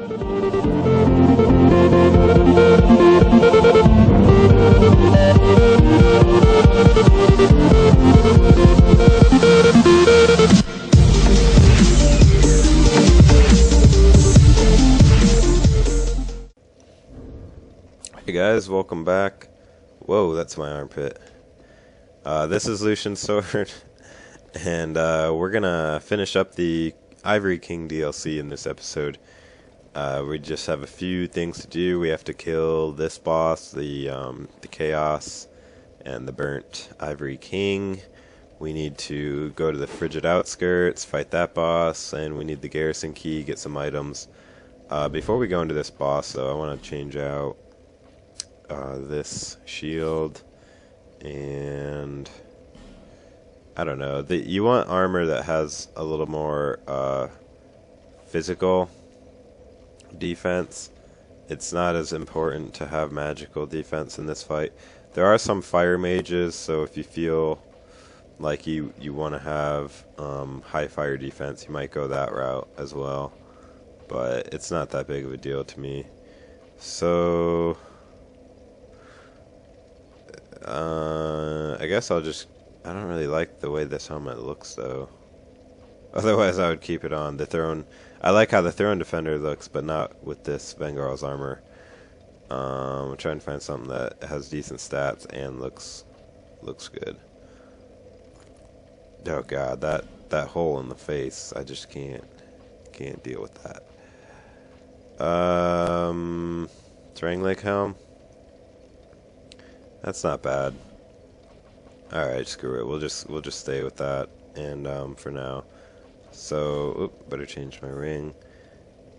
Hey guys, welcome back. Whoa, that's my armpit. This is Lucian's Sword, and we're gonna finish up the Ivory King DLC in this episode. We just have a few things to do. We have to kill this boss, the Chaos, and the Burnt Ivory King. We need to go to the Frigid Outskirts, fight that boss, and we need the Garrison key, get some items. Before we go into this boss, though, I want to change out this shield, and I don't know. You want armor that has a little more physical defense. It's not as important to have magical defense in this fight. There are some fire mages, so if you feel like you want to have high fire defense, you might go that route as well. But it's not that big of a deal to me. So I guess I don't really like the way this helmet looks, though. Otherwise, I would keep it on. I like how the Throne Defender looks, but not with this Vengar's armor. I'm trying to find something that has decent stats and looks good. Oh god, that hole in the face, I just can't deal with that. Terang Lake Helm. That's not bad. Alright, screw it. We'll just stay with that, and for now. So, better change my ring.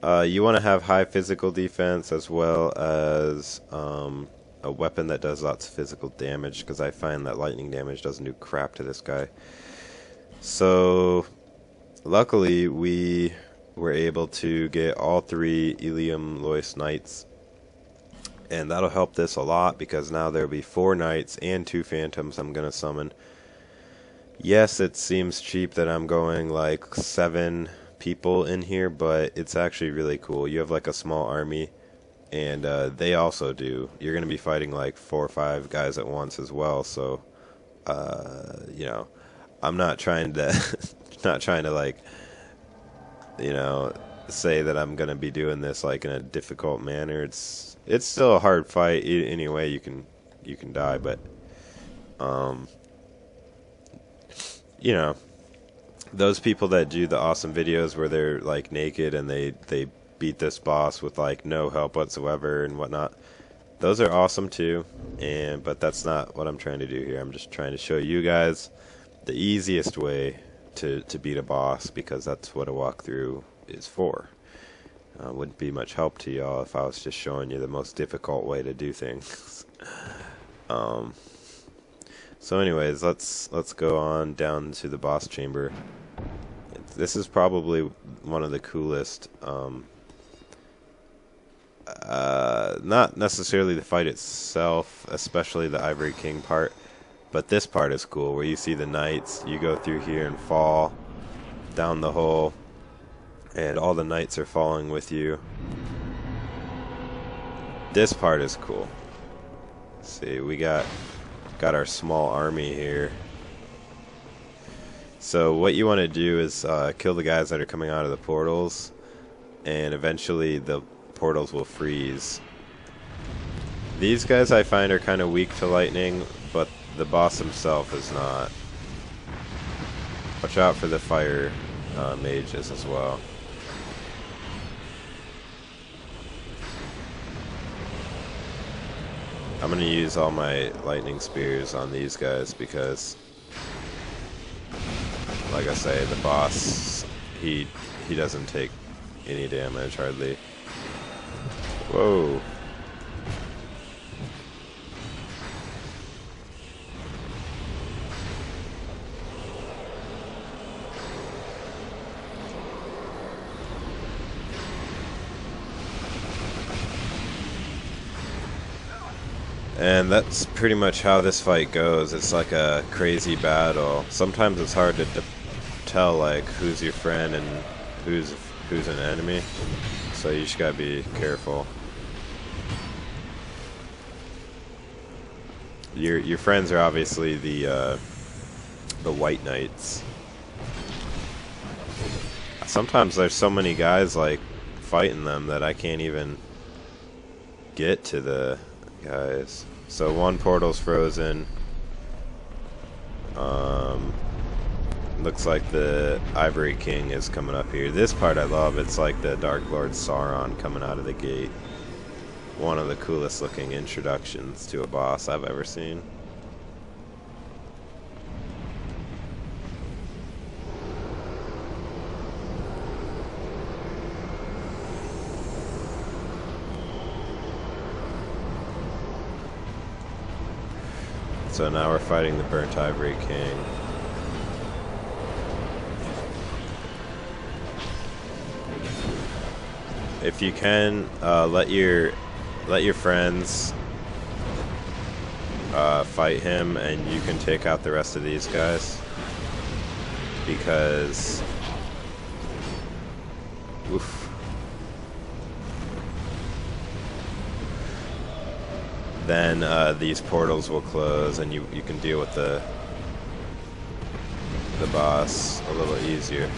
You want to have high physical defense as well as a weapon that does lots of physical damage, because I find that lightning damage doesn't do crap to this guy. So, luckily we were able to get all 3 Ilium Lois Knights. And that'll help this a lot, because now there'll be 4 knights and 2 phantoms I'm going to summon. Yes, it seems cheap that I'm going like 7 people in here, but it's actually really cool. You have like a small army, and they also do. You're going to be fighting like 4 or 5 guys at once as well, so you know, I'm not trying to like, you know, say that I'm going to be doing this like in a difficult manner. It's still a hard fight. Anyway, you can die, but you know, those people that do the awesome videos where they're like naked and they beat this boss with like no help whatsoever and whatnot, those are awesome too. But that's not what I'm trying to do here. I'm just trying to show you guys the easiest way to beat a boss, because that's what a walkthrough is for. Wouldn't be much help to y'all if I was just showing you the most difficult way to do things. So anyways, let's go on down to the boss chamber. This is probably one of the coolest, not necessarily the fight itself, especially the Ivory King part, but this part is cool, where you see the knights. You go through here and fall down the hole, and all the knights are falling with you. This part is cool. Let's see, we got our small army here. So what you want to do is kill the guys that are coming out of the portals, and eventually the portals will freeze. These guys I find are kind of weak to lightning, but the boss himself is not. Watch out for the fire mages as well. I'm going to use all my lightning spears on these guys because, like I say, the boss, he doesn't take any damage hardly. Whoa. And that's pretty much how this fight goes. It's like a crazy battle. Sometimes it's hard to tell like who's your friend and who's an enemy. so you just gotta be careful. Your friends are obviously the white knights. Sometimes there's so many guys like fighting them that I can't even get to the guys. So one portal's frozen. Looks like the Ivory King is coming up here. This part I love. It's like the Dark Lord Sauron coming out of the gate. One of the coolest looking introductions to a boss I've ever seen. So now we're fighting the Burnt Ivory King. If you can, let your friends fight him, and you can take out the rest of these guys. Because, oof. Then these portals will close, and you can deal with the boss a little easier.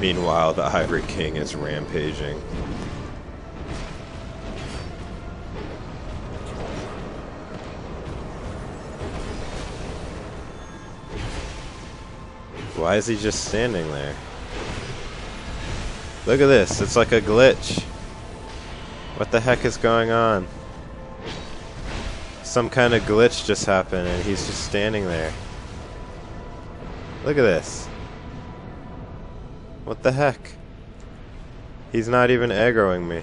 Meanwhile, the Ivory King is rampaging. Why is he just standing there? Look at this, it's like a glitch. What the heck is going on? Some kind of glitch just happened and he's just standing there. Look at this. What the heck? He's not even aggroing me.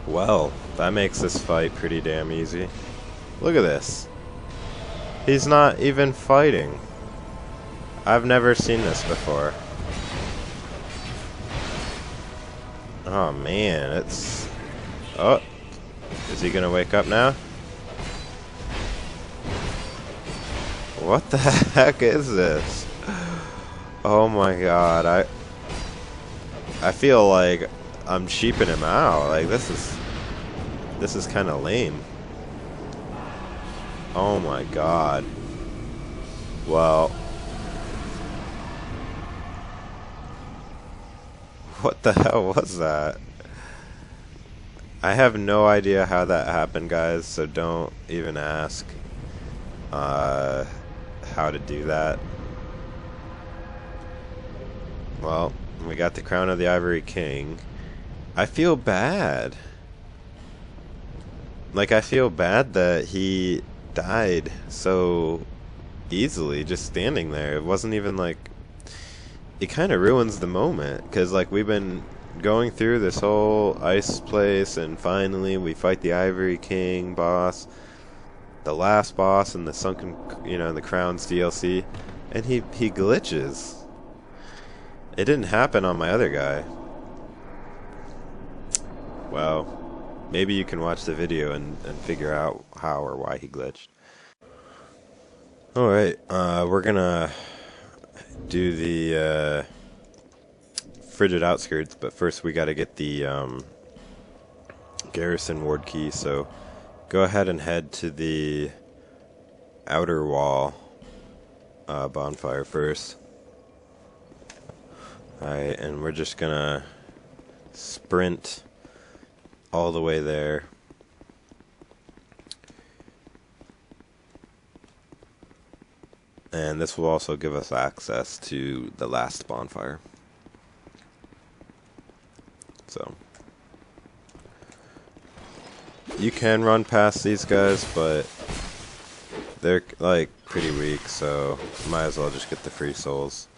Well, that makes this fight pretty damn easy. Look at this. He's not even fighting. I've never seen this before. Oh man, it's... Oh, is he gonna wake up now? What the heck is this? Oh my god, I feel like I'm cheaping him out. Like this is kind of lame. Oh my god. Well, what the hell was that? I have no idea how that happened, guys, so don't even ask how to do that. Well, we got the crown of the Ivory King. I feel bad. Like, I feel bad that he died so easily just standing there. It wasn't even like... It kind of ruins the moment, because like we've been going through this whole ice place, and finally we fight the Ivory King boss, the last boss in the Sunken, the Crowns DLC, and he glitches. It didn't happen on my other guy. Well, maybe you can watch the video and figure out how or why he glitched. Alright, we're gonna do the Frigid Outskirts, but first we gotta get the Garrison ward key, so go ahead and head to the outer wall bonfire first. Alright, and we're just gonna sprint all the way there. And this will also give us access to the last bonfire. So you can run past these guys, but they're like pretty weak, so might as well just get the free souls.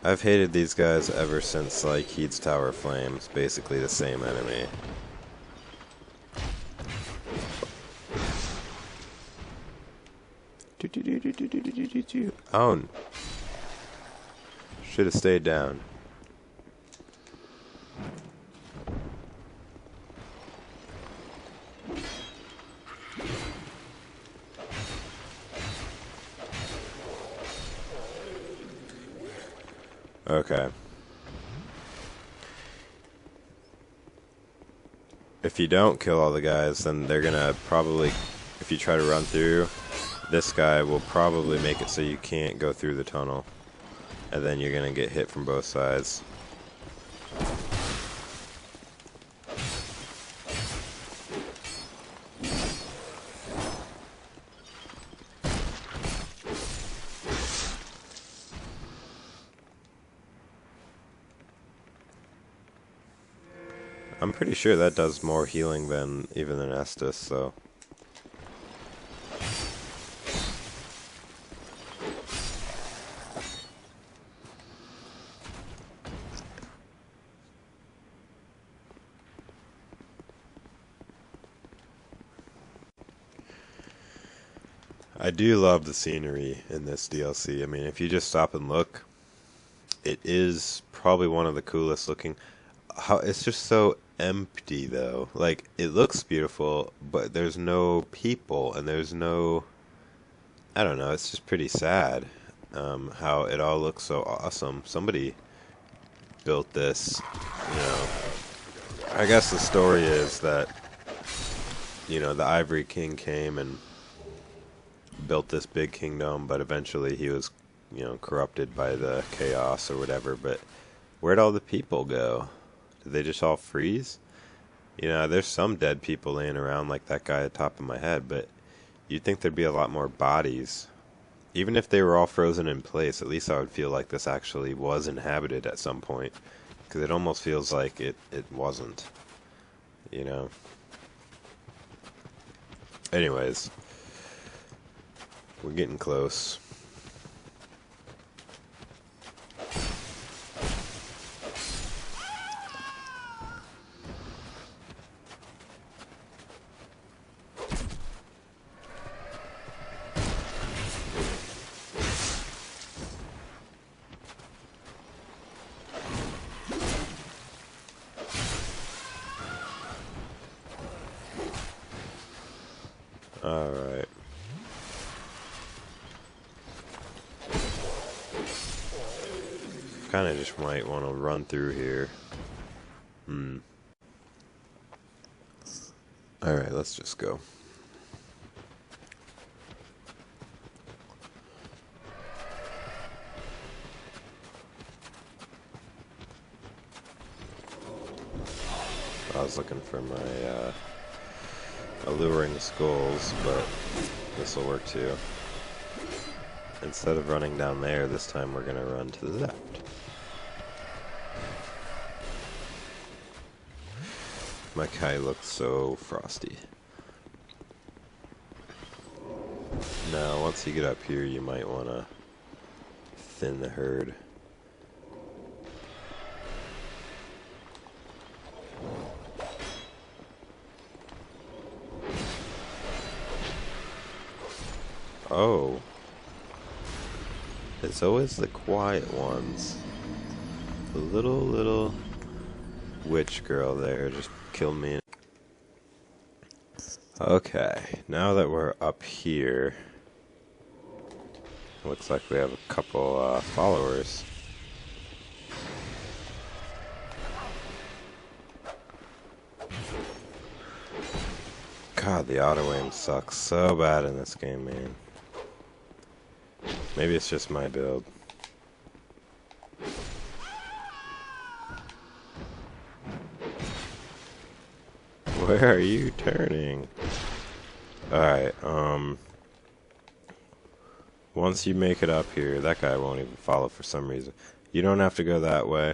I've hated these guys ever since, like, Heat's Tower Flames. Basically the same enemy. Oh. Should have stayed down. Okay. If you don't kill all the guys, then they're gonna probably, if you try to run through, this guy will probably make it so you can't go through the tunnel. And then you're gonna get hit from both sides. I'm pretty sure that does more healing than even an Estus, so. I do love the scenery in this DLC. I mean, if you just stop and look, it is probably one of the coolest looking. It's just so empty though. Like, it looks beautiful, but there's no people and there's no, I don't know, it's just pretty sad how it all looks so awesome. Somebody built this, you know. I guess the story is that, you know, the Ivory King came and built this big kingdom, but eventually he was, you know, corrupted by the chaos or whatever. But where'd all the people go? Did they just all freeze? You know, there's some dead people laying around like that guy at the top of my head, but you'd think there'd be a lot more bodies. Even if they were all frozen in place, at least I would feel like this actually was inhabited at some point. Because it almost feels like it wasn't. You know? Anyways. We're getting close. Alright. Kinda just might want to run through here. Alright, let's just go. I was looking for my alluring skulls, but this will work too. Instead of running down there, this time we're gonna run to the left. My guy looks so frosty. Now, once you get up here, you might want to thin the herd. Oh. It's always the quiet ones. The little witch girl there just killed me. Okay, now that we're up here, looks like we have a couple followers. God, the auto-aim sucks so bad in this game, man. Maybe it's just my build. Where are you turning? Alright, once you make it up here, that guy won't even follow for some reason. You don't have to go that way.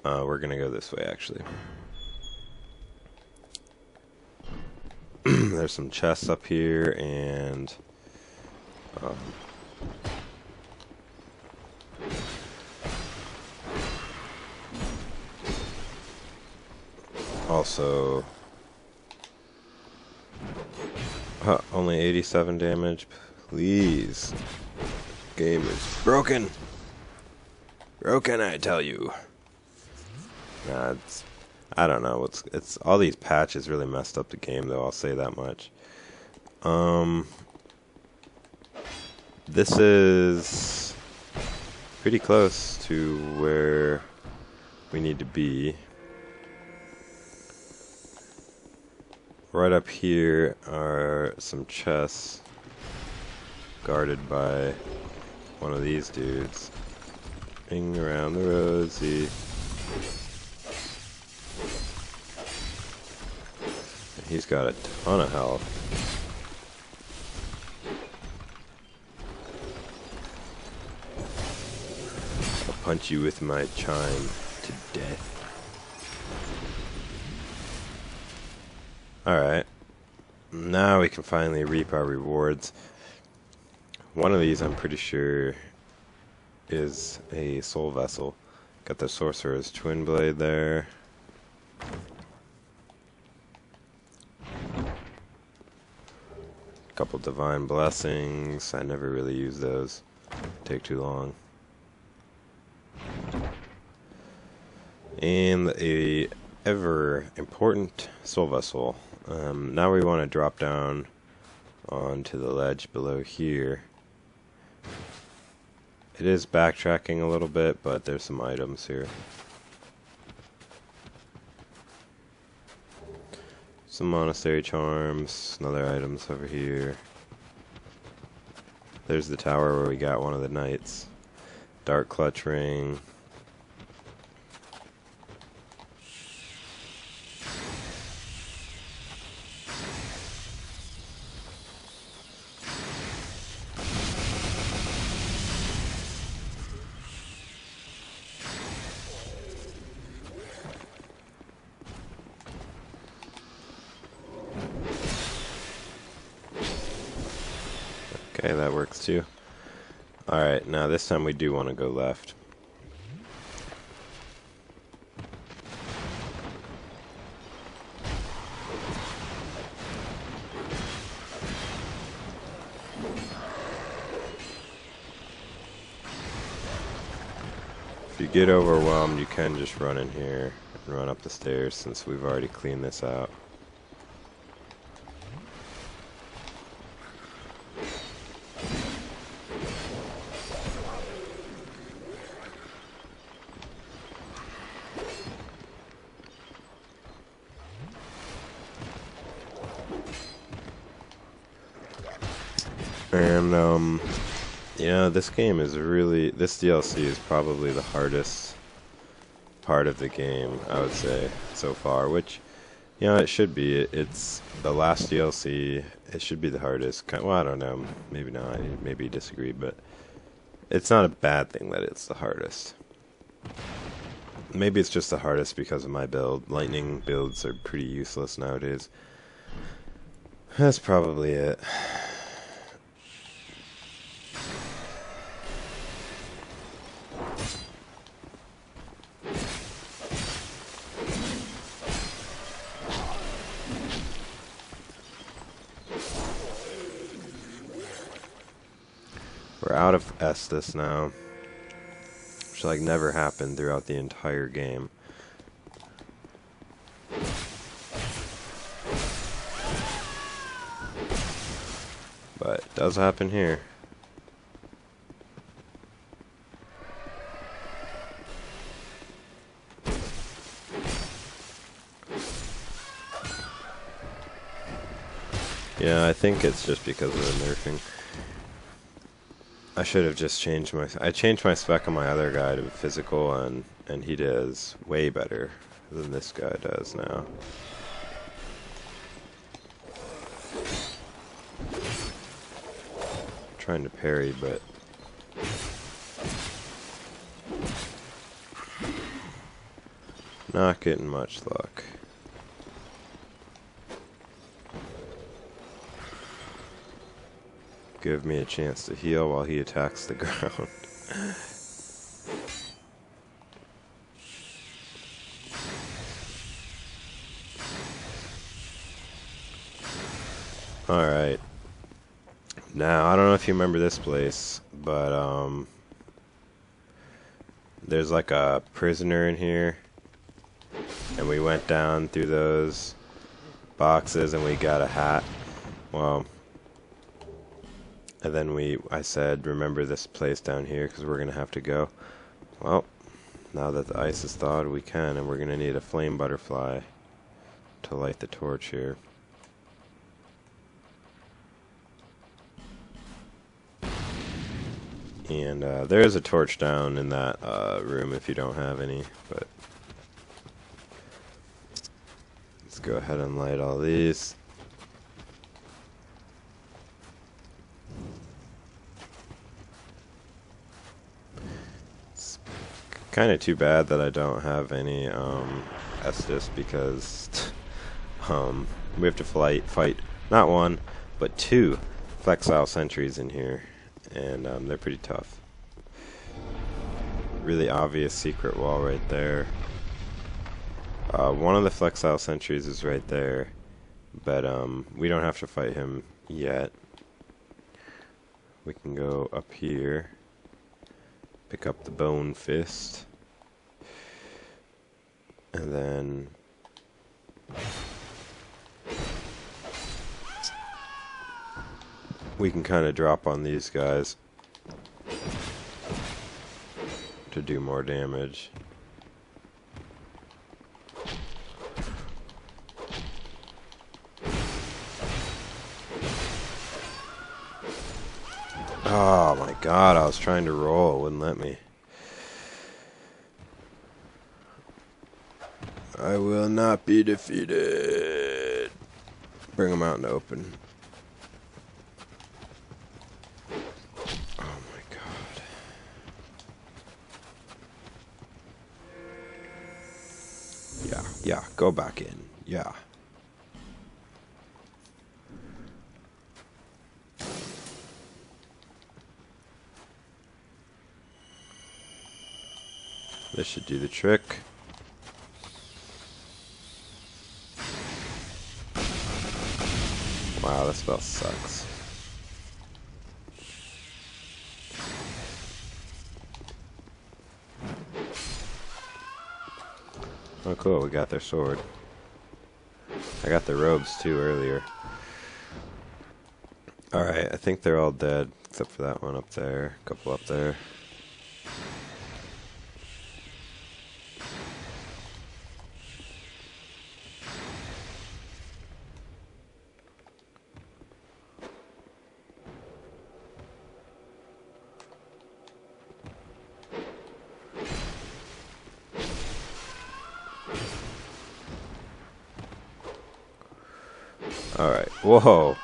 We're gonna go this way, actually. There's some chests up here, and Also, only 87 damage. Please. Game is broken. Broken, I tell you. Nah, I don't know. It's all these patches really messed up the game, though. I'll say that much. This is pretty close to where we need to be. Right up here are some chests guarded by one of these dudes. Ring around the rosy. He's got a ton of health. I'll punch you with my chime to death. Alright. Now we can finally reap our rewards. One of these I'm pretty sure is a soul vessel. Got the sorcerer's twin blade there. Couple divine blessings. I never really use those. Take too long. And a ever important soul vessel. Now we want to drop down onto the ledge below here. It is backtracking a little bit, but there's some items here. Some monastery charms, and other items over here. There's the tower where we got one of the knights. Dark clutch ring. Okay, that works too. Alright, now this time we do want to go left. If you get overwhelmed, you can just run in here and run up the stairs since we've already cleaned this out. And, yeah, this game is really, this DLC is probably the hardest part of the game, I would say, so far, which, you know, it should be. It's the last DLC, it should be the hardest. Well, I don't know, maybe not, maybe you disagree, but it's not a bad thing that it's the hardest. Maybe it's just the hardest because of my build. Lightning builds are pretty useless nowadays. That's probably it. We're out of Estus now, which like never happened throughout the entire game. But it does happen here. Yeah, I think it's just because of the nerfing. I should have just changed I changed my spec on my other guy to physical, and he does way better than this guy does now. I'm trying to parry, but not getting much luck. Give me a chance to heal while he attacks the ground. Alright. Now, I don't know if you remember this place, but, there's like a prisoner in here. And we went down through those boxes and we got a hat. Well, and then I said, remember this place down here because we're going to have to go. Well, now that the ice is thawed, we can, and we're going to need a flame butterfly to light the torch here. And there is a torch down in that room if you don't have any, but let's go ahead and light all these. It's kind of too bad that I don't have any Estus because we have to fight not one, but two flexile sentries in here. And they're pretty tough. Really obvious secret wall right there. One of the flexile sentries is right there, but we don't have to fight him yet. We can go up here, pick up the bone fist, and then we can kind of drop on these guys to do more damage. Oh my god, I was trying to roll, it wouldn't let me. I will not be defeated. Bring them out in the open. Yeah, go back in. Yeah. This should do the trick. Wow, that spell sucks. Oh cool, we got their sword. I got their robes too earlier. Alright, I think they're all dead, except for that one up there, a couple up there. Alright, whoa!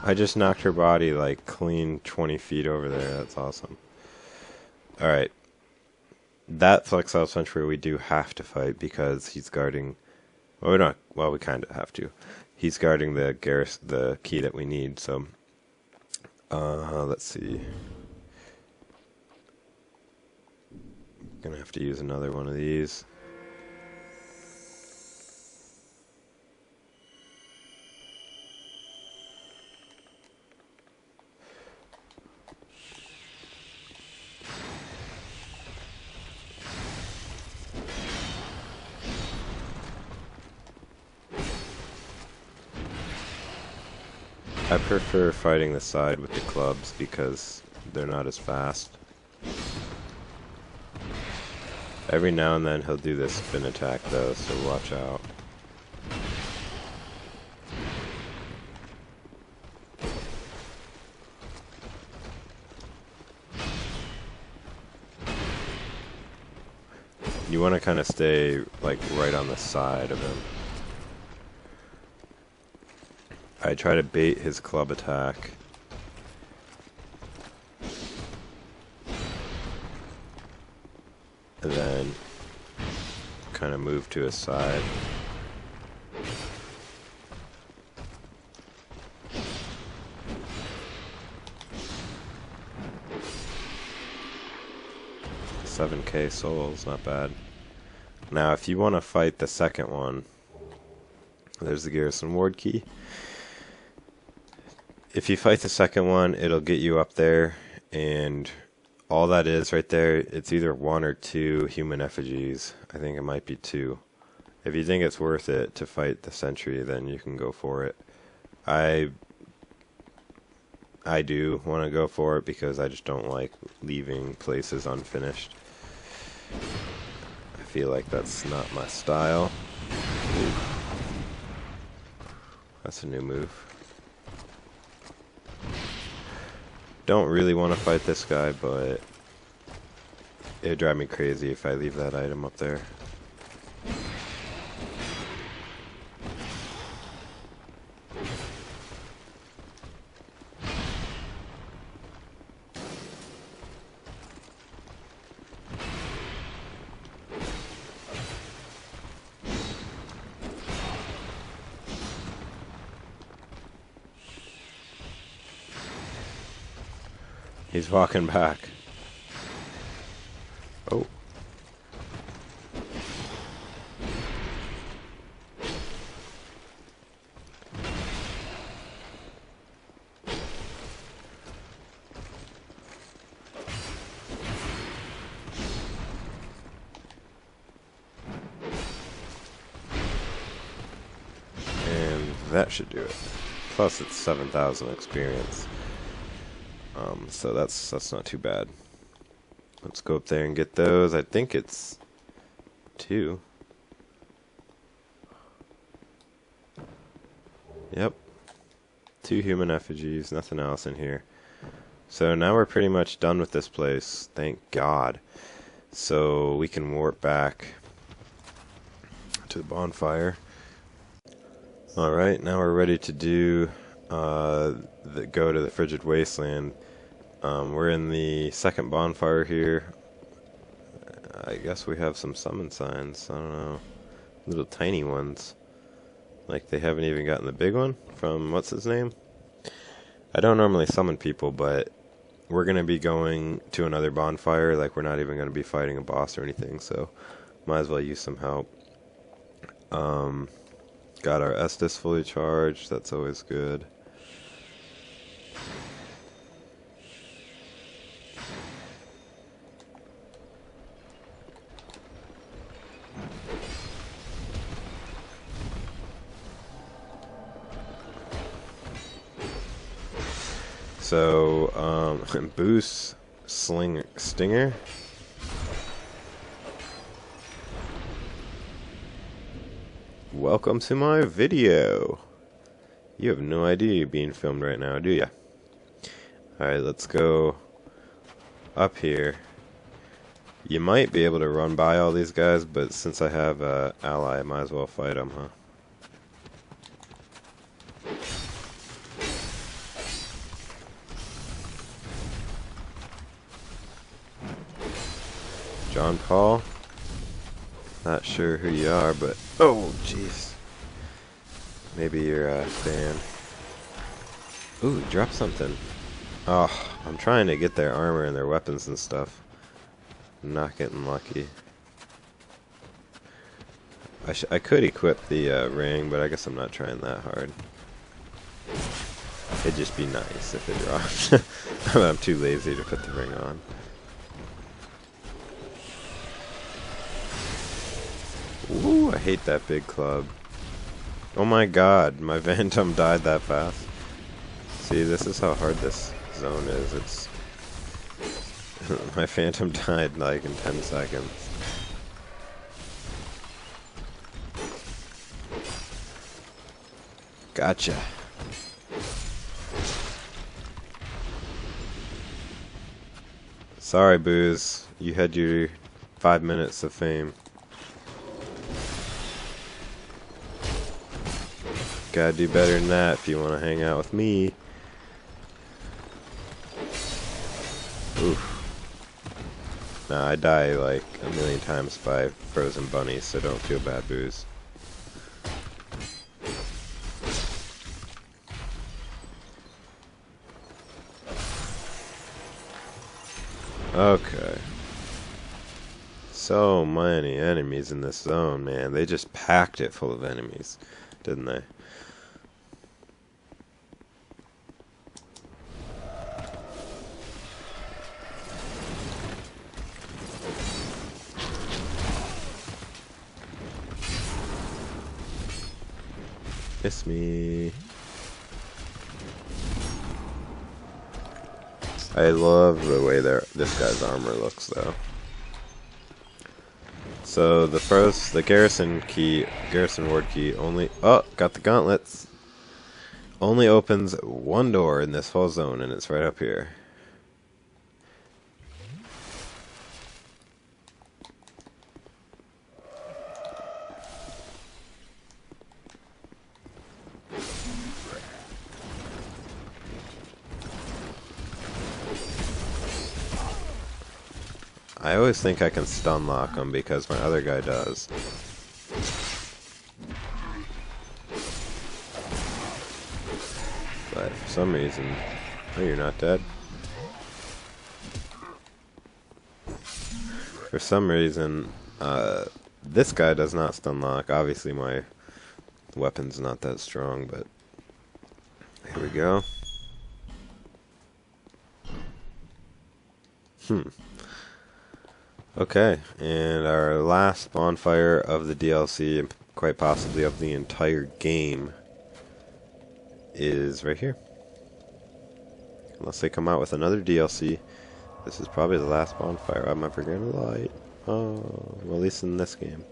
I just knocked her body like clean 20 feet over there, that's awesome. Alright. That flexile sentry we do have to fight because he's guarding... Well, we're not... Well, we kind of have to. He's guarding the Garrison, the key that we need, so... let's see. Gonna have to use another one of these. I prefer fighting the side with the clubs because they're not as fast. Every now and then he'll do this spin attack though, so watch out. You want to kind of stay like right on the side of him. I try to bait his club attack. And then kind of move to his side. $7,000 souls, not bad. Now if you want to fight the second one, there's the Garrison ward key. if you fight the second one, it'll get you up there, and all that is right there, it's either 1 or 2 human effigies. I think it might be 2. If you think it's worth it to fight the sentry, then you can go for it. I do want to go for it because I just don't like leaving places unfinished. I feel like that's not my style. Ooh. That's a new move. Don't really want to fight this guy, but it'd drive me crazy if I leave that item up there. He's walking back. Oh. And that should do it. Plus it's 7,000 experience. So that's not too bad. Let's go up there and get those. I think it's 2. Yep. 2 human effigies, nothing else in here. So now we're pretty much done with this place, thank God. So we can warp back to the bonfire. Alright, now we're ready to do go to the Frigid Wasteland. We're in the second bonfire here. I guess we have some summon signs. I don't know. Little tiny ones. Like they haven't even gotten the big one from what's his name? I don't normally summon people, but we're going to be going to another bonfire. Like we're not even going to be fighting a boss or anything, so might as well use some help. Got our Estus fully charged. That's always good. So, boost stinger. Welcome to my video. You have no idea you're being filmed right now, do ya? Alright, let's go up here. You might be able to run by all these guys, but since I have an ally, I might as well fight them, huh? John Paul. Not sure who you are, but oh jeez. Maybe you're a fan. Ooh, drop something. Oh, I'm trying to get their armor and their weapons and stuff. I'm not getting lucky. I could equip the ring, but I guess I'm not trying that hard. It'd just be nice if it dropped. I'm too lazy to put the ring on. Ooh, I hate that big club. Oh my god, my Phantom died that fast. See, this is how hard this zone is. It's my Phantom died like in 10 seconds. Gotcha. Sorry, Booze. You had your 5 minutes of fame. Gotta do better than that if you want to hang out with me. Oof. Nah, I die like a million times by frozen bunnies, so don't feel bad, Booze. Okay. So many enemies in this zone, man. They just packed it full of enemies, didn't they? Miss me. I love the way this guy's armor looks, though. So the Garrison ward key only. Oh, got the gauntlets. Only opens one door in this whole zone, and it's right up here. I always think I can stun lock him because my other guy does. But for some reason... Oh, you're not dead? For some reason, this guy does not stun lock. Obviously my weapon's not that strong, but... Here we go. Okay, and our last bonfire of the DLC, and quite possibly of the entire game, is right here. Unless they come out with another DLC, this is probably the last bonfire I'm ever gonna light. Oh, well, at least in this game.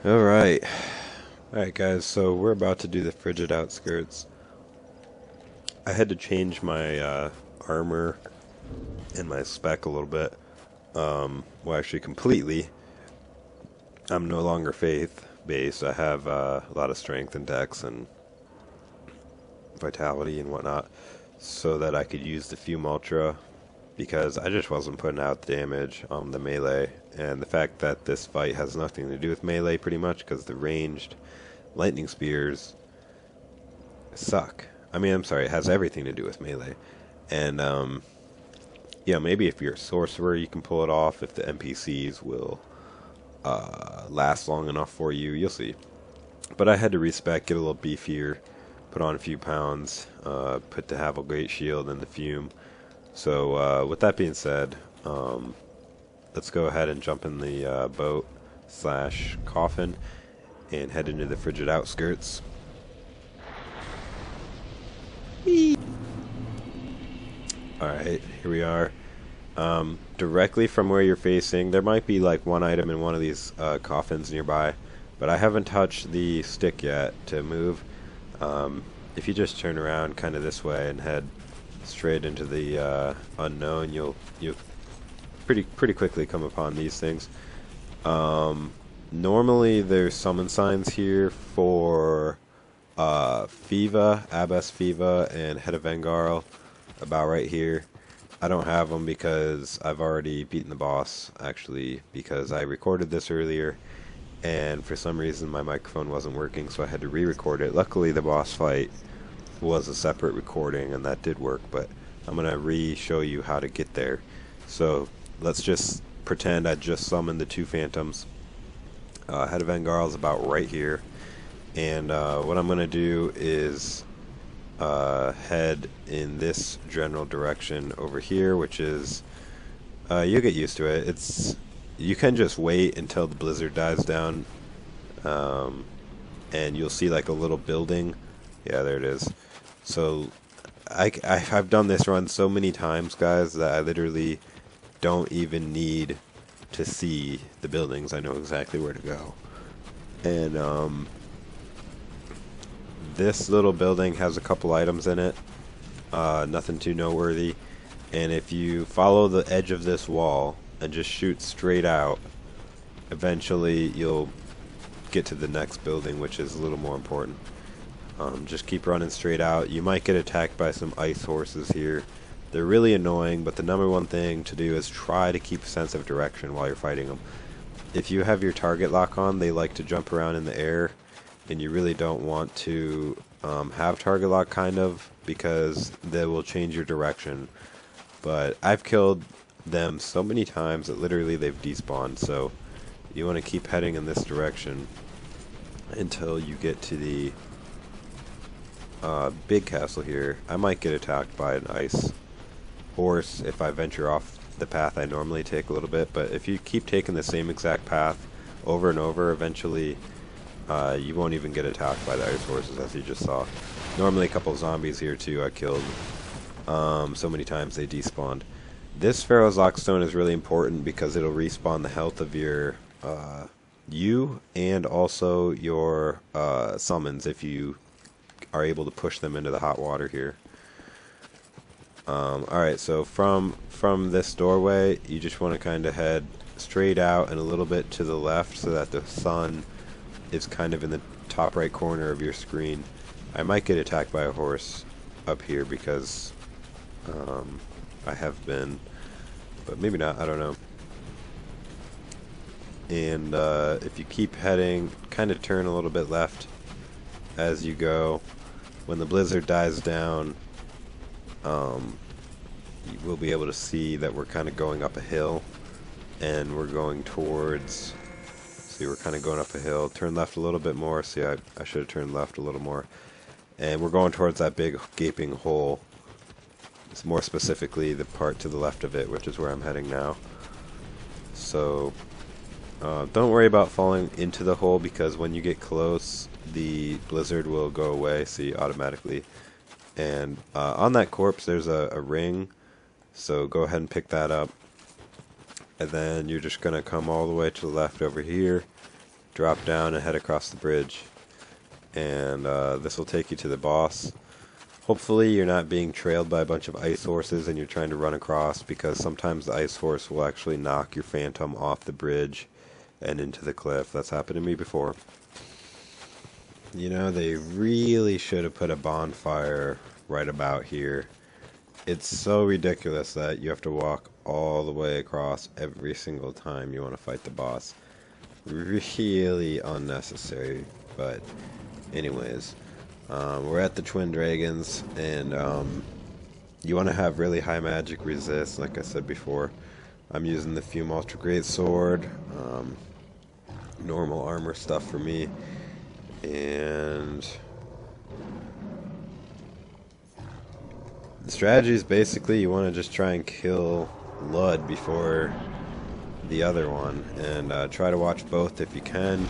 Alright. Alright guys, so we're about to do the Frigid Outskirts. I had to change my armor and my spec a little bit. Well, actually completely. I'm no longer faith based. I have a lot of strength and dex and vitality and whatnot, so that I could use the Fume Ultra, because I just wasn't putting out the damage on the melee. And the fact that this fight has nothing to do with melee pretty much, because the ranged lightning spears suck. I mean, I'm sorry, it has everything to do with melee. And yeah, maybe if you're a sorcerer you can pull it off, if the NPCs will last long enough for you, you'll see. But I had to respec, get a little beefier, put on a few pounds, put the Havel Great Shield and the Fume. So with that being said, let's go ahead and jump in the boat / coffin and head into the Frigid Outskirts. Alright, here we are. Directly from where you're facing, there might be like one item in one of these coffins nearby, but I haven't touched the stick yet to move. If you just turn around kind of this way and head straight into the unknown, you'll pretty quickly come upon these things. Normally there's summon signs here for Fiva, Abbess Fiva, and Head of Vengarl, about right here. I don't have them because I've already beaten the boss, actually, because I recorded this earlier and for some reason my microphone wasn't working, so I had to re-record it. Luckily the boss fight was a separate recording and that did work, but I'm gonna re-show you how to get there. So let's just pretend I just summoned the two phantoms. Head of Vengarl is about right here, and what I'm gonna do is head in this general direction over here, which is you'll get used to it. You can just wait until the blizzard dies down, and you'll see like a little building. Yeah, there it is. So I've done this run so many times, guys, that I literally don't even need to see the buildings. I know exactly where to go. And this little building has a couple items in it, nothing too noteworthy, and if you follow the edge of this wall and just shoot straight out, eventually you'll get to the next building, which is a little more important. Just keep running straight out. You might get attacked by some ice horses here. They're really annoying, but the number one thing to do is try to keep a sense of direction while you're fighting them. If you have your target lock on, they like to jump around in the air, and you really don't want to have target lock, kind of, because they will change your direction. But I've killed them so many times that literally they've despawned, so you want to keep heading in this direction until you get to the big castle here. I might get attacked by an ice horse if I venture off the path I normally take a little bit, but if you keep taking the same exact path over and over, eventually you won't even get attacked by the ice horses, as you just saw. Normally a couple zombies here too I killed so many times they despawned. This Pharaoh's Lockstone is really important because it'll respawn the health of your you and also your summons if you are able to push them into the hot water here. Alright, so from this doorway, you just want to kind of head straight out and a little bit to the left so that the sun is kind of in the top right corner of your screen. I might get attacked by a horse up here because I have been, but maybe not, I don't know. And if you keep heading, kind of turn a little bit left as you go. When the blizzard dies down, you will be able to see that we're kind of going up a hill, and we're going towards, see, we're kind of going up a hill. Turn left a little bit more. See, I should have turned left a little more. And we're going towards that big gaping hole. It's more specifically the part to the left of it, which is where I'm heading now. So don't worry about falling into the hole, because when you get close, the blizzard will go away, see, automatically. And on that corpse there's a ring, so go ahead and pick that up. And then you're just going to come all the way to the left over here, drop down and head across the bridge. And this will take you to the boss. Hopefully you're not being trailed by a bunch of ice horses and you're trying to run across, because sometimes the ice horse will actually knock your phantom off the bridge and into the cliff. That's happened to me before. You know, they really should have put a bonfire right about here. It's so ridiculous that you have to walk all the way across every single time you want to fight the boss. Really unnecessary, but anyways. We're at the Twin Dragons, and you want to have really high magic resist, like I said before. I'm using the Fume Ultra Great Sword, normal armor stuff for me, and the strategy is basically you want to just try and kill Lud before the other one, and try to watch both if you can.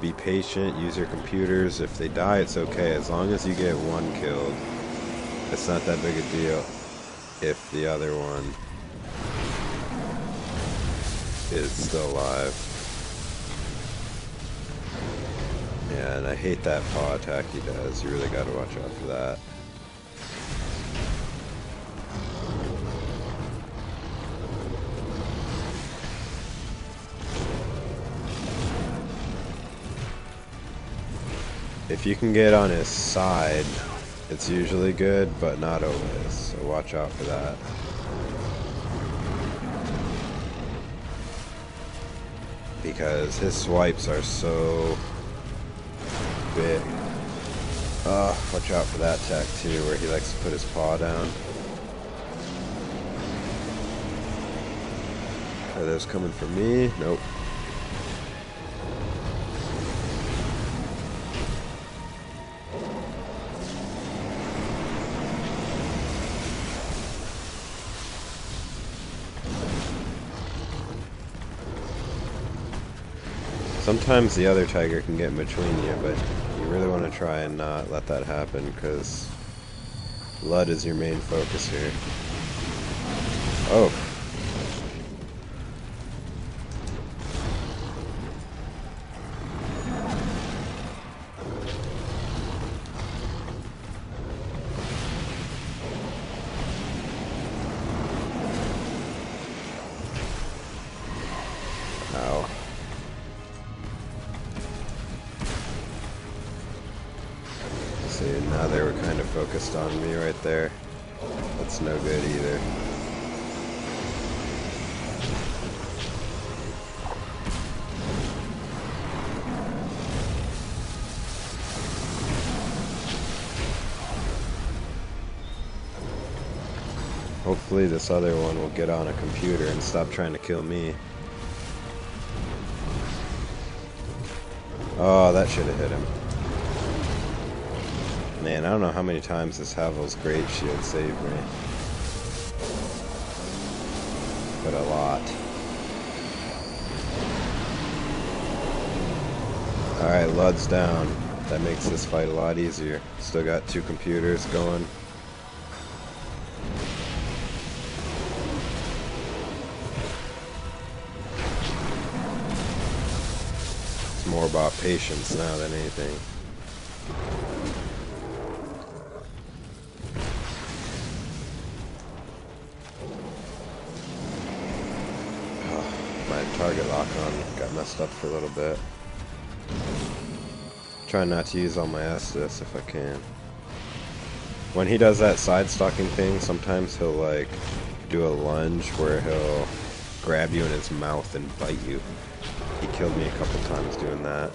Be patient, use your computers. If they die, it's okay. As long as you get one killed, it's not that big a deal if the other one is still alive. Yeah, and I hate that paw attack he does. You really gotta watch out for that. If you can get on his side, it's usually good, but not always, so watch out for that. Because his swipes are so big. Watch out for that attack too, where he likes to put his paw down. Are those coming for me? Nope. Sometimes the other tiger can get in between you, but you really want to try and not let that happen, because Lud is your main focus here. Oh. Ow. See, now they were kind of focused on me right there. That's no good either. Hopefully this other one will get on a computer and stop trying to kill me. Oh, that should have hit him. Man, I don't know how many times this Havel's Great Shield saved me. But a lot. Alright, Lud's down. That makes this fight a lot easier. Still got 2 computers going. It's more about patience now than anything. My target lock-on got messed up for a little bit. Trying not to use all my Estus if I can. When he does that side-stalking thing, sometimes he'll like do a lunge where he'll grab you in his mouth and bite you. He killed me a couple times doing that.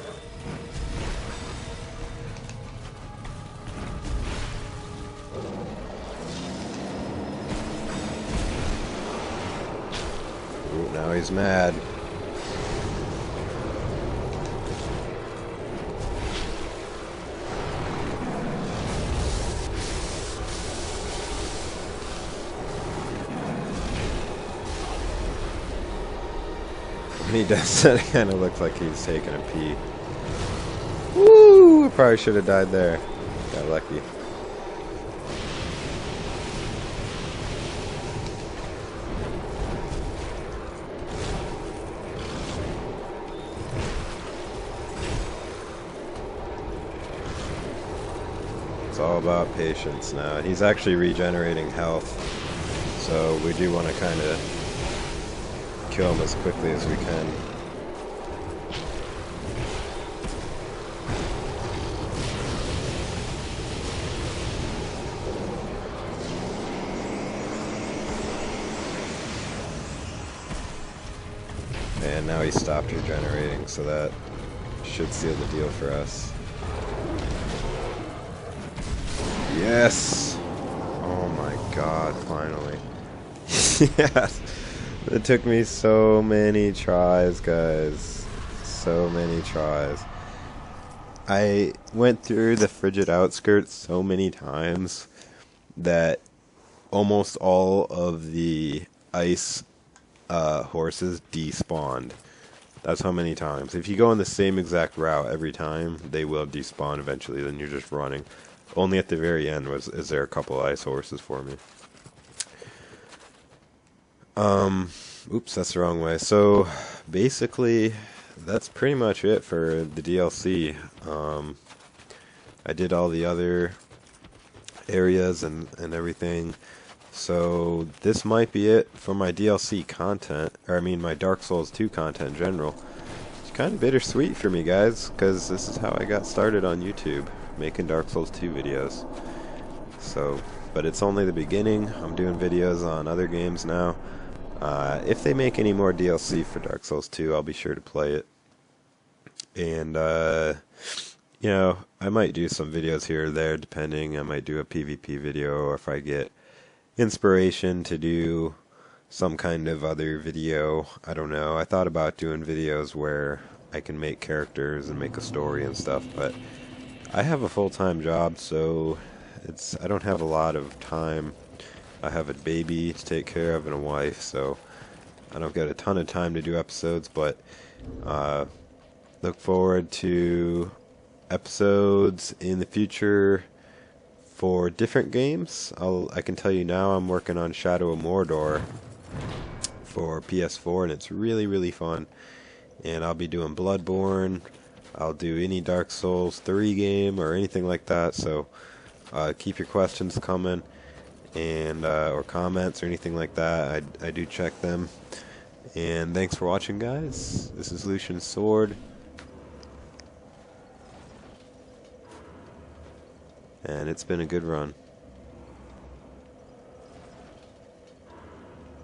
Ooh, now he's mad. When he does that, it kind of looks like he's taking a pee. Woo! I probably should have died there. Got lucky. It's all about patience now. He's actually regenerating health, so we do want to kind of kill him as quickly as we can. And now he stopped regenerating, so that should seal the deal for us. Yes! Oh my god, finally. Yes! It took me so many tries, guys. So many tries. I went through the Frigid Outskirts so many times that almost all of the ice horses despawned. That's how many times. If you go on the same exact route every time, they will despawn eventually. Then you're just running. Only at the very end is there a couple ice horses for me. Oops, that's the wrong way. So, basically, that's pretty much it for the DLC. I did all the other areas and everything. So, this might be it for my DLC content, or I mean my Dark Souls 2 content in general. It's kind of bittersweet for me, guys, because this is how I got started on YouTube, making Dark Souls 2 videos. So, but it's only the beginning. I'm doing videos on other games now. If they make any more DLC for Dark Souls 2, I'll be sure to play it. And, you know, I might do some videos here or there, depending. I might do a PvP video, or if I get inspiration to do some kind of other video. I don't know. I thought about doing videos where I can make characters and make a story and stuff, but I have a full-time job, so I don't have a lot of time. I have a baby to take care of and a wife, so I don't get a ton of time to do episodes, but look forward to episodes in the future for different games. I can tell you now I'm working on Shadow of Mordor for PS4, and it's really, really fun. And I'll be doing Bloodborne. I'll do any Dark Souls 3 game or anything like that, so keep your questions coming. And or comments or anything like that. I do check them. And thanks for watching, guys. This is Lucian's Sword, and it's been a good run.